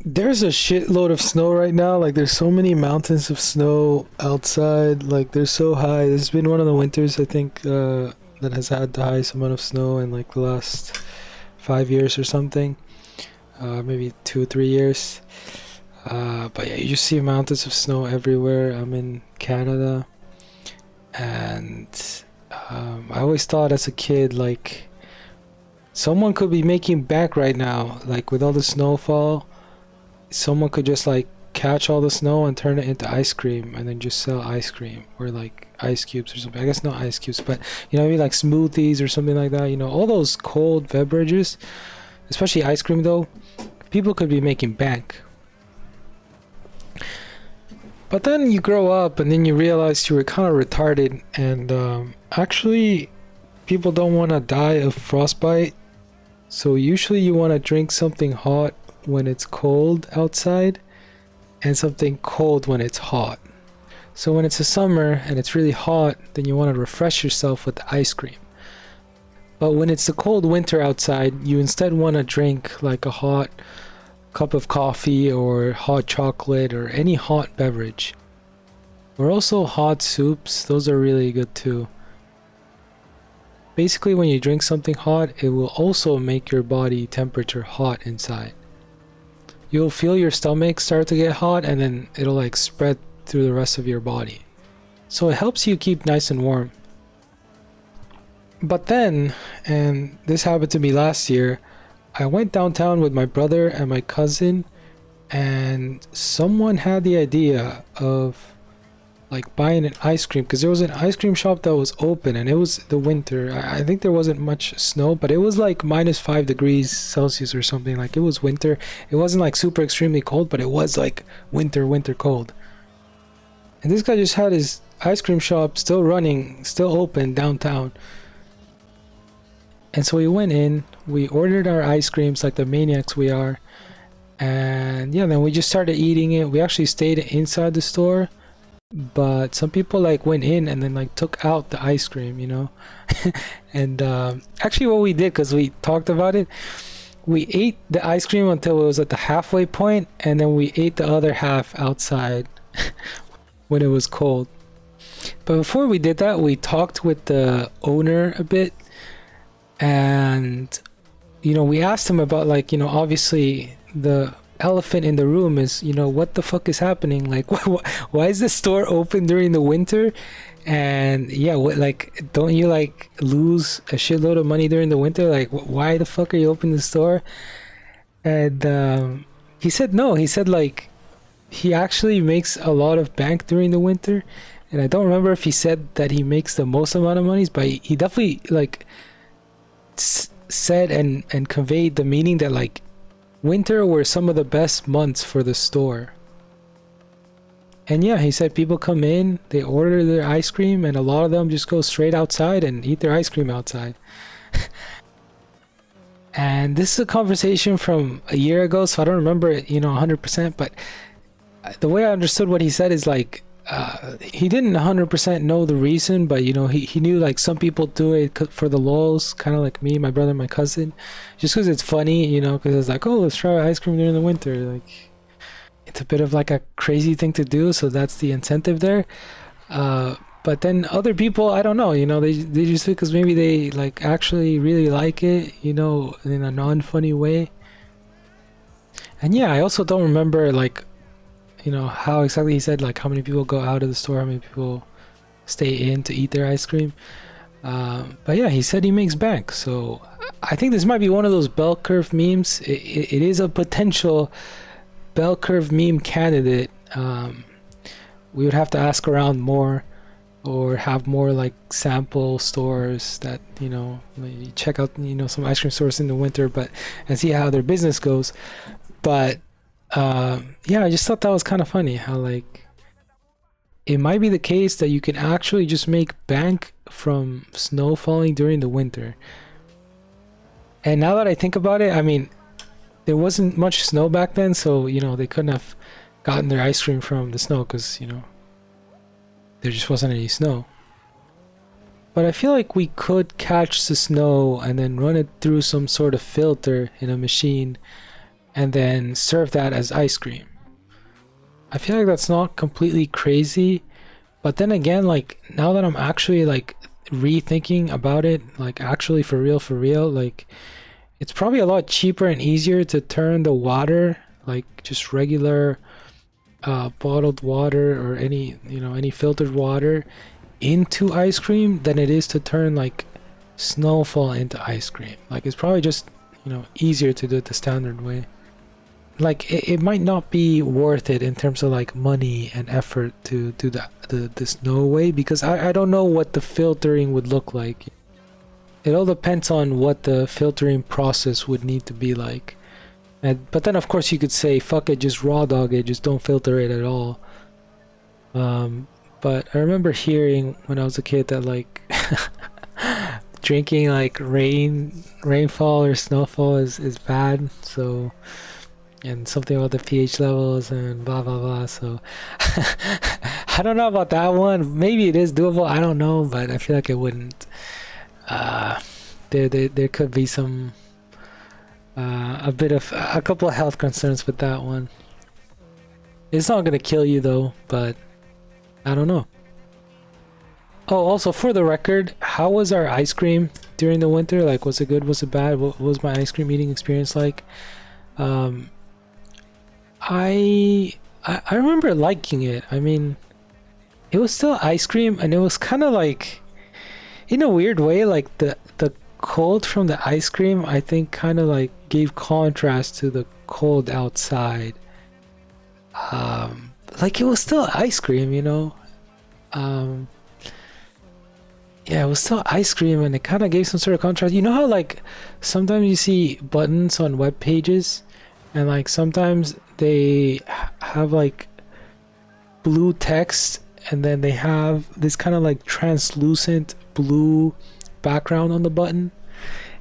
There's a shitload of snow right now. Like, there's so many mountains of snow outside. Like, they're so high. This has been one of the winters, I think, that has had the highest amount of snow in like the last 5 years or something. Maybe 2 or 3 years. But yeah, you just see mountains of snow everywhere. I'm in Canada, and I always thought as a kid, like, someone could be making bank right now, like with all the snowfall. Someone could just like catch all the snow and turn it into ice cream and then just sell ice cream or like ice cubes or something. I guess not ice cubes, but maybe like smoothies or something like that. All those cold beverages, especially ice cream though, people could be making bank. But then you grow up and then you realize you were kind of retarded, and actually, people don't want to die of frostbite. So usually you want to drink something hot when it's cold outside and something cold when it's hot. So when it's a summer and it's really hot, then you want to refresh yourself with ice cream. But when it's a cold winter outside, you instead want to drink like a hot cup of coffee or hot chocolate or any hot beverage. Or also hot soups, those are really good too. Basically, when you drink something hot, it will also make your body temperature hot inside. You'll feel your stomach start to get hot, and then it'll like spread through the rest of your body. So it helps you keep nice and warm. But then, and this happened to me last year, I went downtown with my brother and my cousin, and someone had the idea of like buying an ice cream, because there was an ice cream shop that was open and it was the winter. I think there wasn't much snow, but it was like -5 degrees Celsius or something. Like, it was winter. It wasn't like super extremely cold, but it was like winter cold. And this guy just had his ice cream shop still running, still open downtown. And so we went in, we ordered our ice creams like the maniacs we are, and yeah, then we just started eating it. We actually stayed inside the store, but some people like went in and then like took out the ice cream, and actually what we did, because we talked about it, we ate the ice cream until it was at the halfway point, and then we ate the other half outside when it was cold. But before we did that, we talked with the owner a bit, and we asked him about, like, obviously the elephant in the room is, what the fuck is happening? Like, why is the store open during the winter? And yeah, like, don't you like lose a shitload of money during the winter? Like, why the fuck are you opening the store? And he said no. He said like he actually makes a lot of bank during the winter, and I don't remember if he said that he makes the most amount of money, but he definitely like said and conveyed the meaning that like winter were some of the best months for the store. And yeah, he said people come in, they order their ice cream, and a lot of them just go straight outside and eat their ice cream outside. And this is a conversation from a year ago, so I don't remember it 100%, but the way I understood what he said is like he didn't 100% know the reason, but he knew like some people do it for the lols, kind of like me, my brother, my cousin, just because it's funny, because it's like, oh, let's try ice cream during the winter. Like, it's a bit of like a crazy thing to do, so that's the incentive there. But then other people, I don't know, they just do it because maybe they like actually really like it, in a non-funny way. And yeah, I also don't remember like how exactly he said, like how many people go out of the store, how many people stay in to eat their ice cream. But yeah, he said he makes bank. So I think this might be one of those bell curve memes. It is a potential bell curve meme candidate. We would have to ask around more, or have more like sample stores that maybe check out some ice cream stores in the winter, but and see how their business goes. But yeah, I just thought that was kind of funny how like it might be the case that you can actually just make bank from snow falling during the winter. And now that I think about it, I mean, there wasn't much snow back then, so they couldn't have gotten their ice cream from the snow because there just wasn't any snow. But I feel like we could catch the snow and then run it through some sort of filter in a machine, and then serve that as ice cream. I feel like that's not completely crazy, but then again, like now that I'm actually like rethinking about it, like actually for real, like it's probably a lot cheaper and easier to turn the water, like just regular bottled water or any filtered water into ice cream than it is to turn like snowfall into ice cream. Like it's probably just easier to do it the standard way. Like it might not be worth it in terms of like money and effort to do the snow way, because I don't know what the filtering would look like. It all depends on what the filtering process would need to be like. But then of course you could say fuck it, just raw dog it, just don't filter it at all. But I remember hearing when I was a kid that like drinking like rainfall or snowfall is bad, so, and something about the pH levels and blah blah blah. So I don't know about that one. Maybe it is doable, I don't know, but I feel like it wouldn't. There could be some a couple of health concerns with that one. It's not gonna kill you though, but I don't know. Oh, also for the record, how was our ice cream during the winter? Like, was it good? Was it bad? What was my ice cream eating experience like? I remember liking it. I mean, it was still ice cream, and it was kind of like, in a weird way, like the cold from the ice cream, I think, kind of like gave contrast to the cold outside. Like it was still ice cream, yeah, it was still ice cream, and it kind of gave some sort of contrast. You know how like sometimes you see buttons on web pages, and like sometimes they have like blue text, and then they have this kind of like translucent blue background on the button.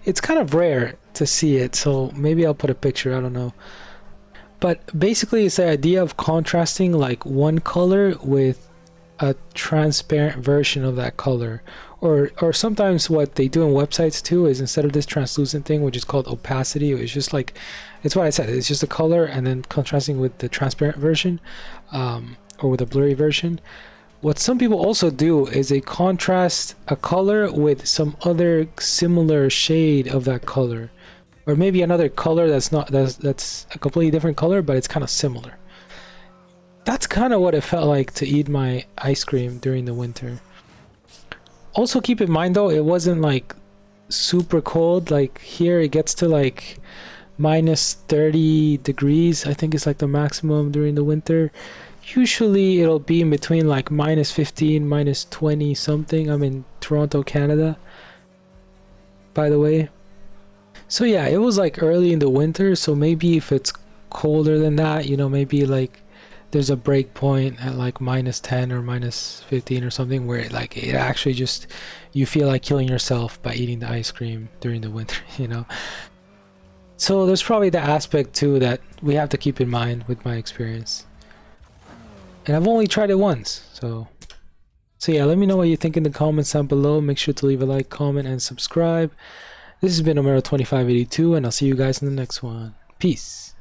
It's kind of rare to see it, so maybe I'll put a picture, I don't know. But basically it's the idea of contrasting like one color with a transparent version of that color, or sometimes what they do in websites too is, instead of this translucent thing which is called opacity, it's just like, it's what I said, it's just a color and then contrasting with the transparent version, or with a blurry version. What some people also do is they contrast a color with some other similar shade of that color, or maybe another color that's a completely different color, but it's kind of similar. That's kind of what it felt like to eat my ice cream during the winter. Also keep in mind though, it wasn't like super cold. Like here it gets to like minus 30 degrees, I think it's like the maximum during the winter. Usually it'll be in between like minus 15, minus 20 something. I'm in Toronto, Canada, by the way. So yeah, it was like early in the winter, so maybe if it's colder than that, maybe like there's a break point at like minus 10 or minus 15 or something, where it actually just, you feel like killing yourself by eating the ice cream during the winter. So there's probably the aspect too that we have to keep in mind with my experience. And I've only tried it once, so yeah, let me know what you think in the comments down below. Make sure to leave a like, comment, and subscribe. This has been Omero2582, and I'll see you guys in the next one. Peace.